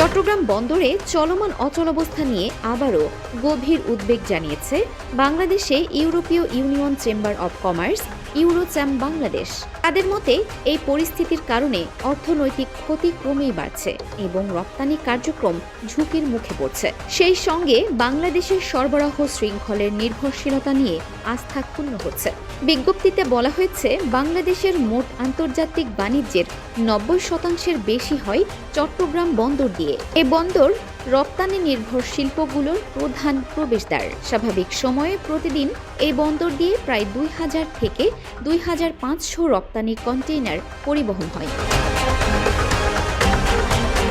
চট্টগ্রাম বন্দরে চলমান অচলাবস্থা নিয়ে আবারও গভীর উদ্বেগ জানিয়েছে বাংলাদেশে ইউরোপীয় union chamber of commerce Eurocham Bangladesh. তাদের মতে এই পরিস্থিতির কারণে অর্থনৈতিক ক্ষতি ক্রমেই বাড়ছে এবং রপ্তানি কার্যক্রম ঝুঁকির মুখে পড়ছে। সেই সঙ্গে বাংলাদেশের সরবরাহ শৃঙ্খলের নির্ভরশীলতা নিয়ে আস্থা ক্ষুণ্ণ হচ্ছে। বিজ্ঞপ্তিতে বলা হয়েছে, বাংলাদেশের মোট আন্তর্জাতিক বাণিজ্যের ৯০% বেশি হয় চট্টগ্রাম বন্দর দিয়ে। এ বন্দর রপ্তানি নির্ভর শিল্পগুলোর প্রধান প্রবেশদ্বার। স্বাভাবিক সময়ে প্রতিদিন এই বন্দর দিয়ে প্রায় ২,০০০ থেকে ২,৫০০ রপ্তানি কন্টেইনার পরিবহন হয়।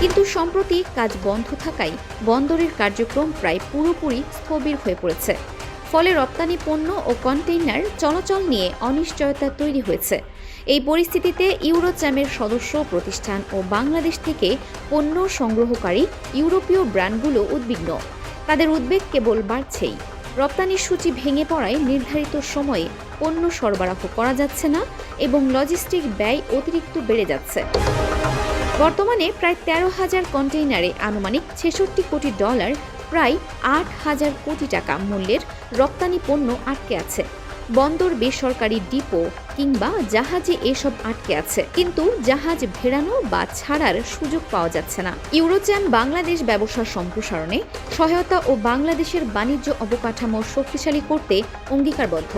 কিন্তু সম্প্রতি কাজ বন্ধ থাকায় বন্দরের কার্যক্রম প্রায় পুরোপুরি স্থবির হয়ে পড়েছে। ফলে রপ্তানি পণ্য ও কন্টেইনার চলাচল নিয়ে অনিশ্চয়তা তৈরি হয়েছে। এই পরিস্থিতিতে ইউরোচ্যামের সদস্য প্রতিষ্ঠান ও বাংলাদেশ থেকে পণ্য সংগ্রহকারী ইউরোপীয় ব্র্যান্ডগুলো উদ্বিগ্ন। তাদের উদ্বেগ কেবল বাড়ছেই। রপ্তানির সূচি ভেঙে পড়ায় নির্ধারিত সময়ে পণ্য সরবরাহ করা যাচ্ছে না এবং লজিস্টিক ব্যয় অতিরিক্ত বেড়ে যাচ্ছে। বর্তমানে প্রায় ১৩,০০০ কন্টেইনারে আনুমানিক $৬৬ কোটি, প্রায় ৮,০০০ কোটি টাকা মূল্যের রপ্তানি পণ্য আটকে আছে। বন্দর, বেসরকারি ডিপো কিংবা জাহাজে এসব আটকে আছে, কিন্তু জাহাজ ভেড়ানো বা ছাড়ার সুযোগ পাওয়া যাচ্ছে না। ইউরোচ্যাম বাংলাদেশ ব্যবসা সম্প্রসারণে সহায়তা ও বাংলাদেশের বাণিজ্য অবকাঠামো শক্তিশালী করতে অঙ্গীকারবদ্ধ।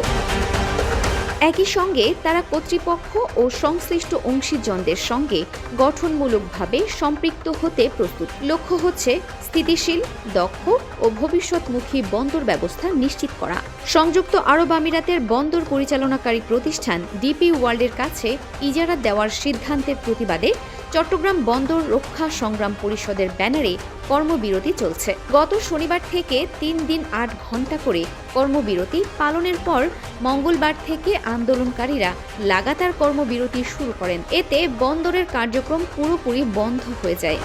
একই সঙ্গে তারা কর্তৃপক্ষ ও সংশ্লিষ্ট অংশীজনদের সঙ্গে গঠনমূলকভাবে সম্পৃক্ত হতে প্রস্তুত। লক্ষ্য হচ্ছে স্থিতিশীল, দক্ষ ও ভবিষ্যৎমুখী বন্দর ব্যবস্থা নিশ্চিত করা। সংযুক্ত আরব আমিরাতের বন্দর পরিচালনাকারী প্রতিষ্ঠান ডিপি ওয়ার্ল্ডের কাছে ইজারা দেওয়ার সিদ্ধান্তের প্রতিবাদে চট্টগ্রাম বন্দর রক্ষা সংগ্রাম পরিষদের ব্যানারে কর্মবিরতি চলছে। গত শনিবার থেকে ৩ দিন ৮ ঘণ্টা করে কর্মবিরতি পালনের পর মঙ্গলবার থেকে আন্দোলনকারীরা লাগাতার কর্মবিরতি শুরু করেন। এতে বন্দরের কার্যক্রম পুরোপুরি বন্ধ হয়ে যায়।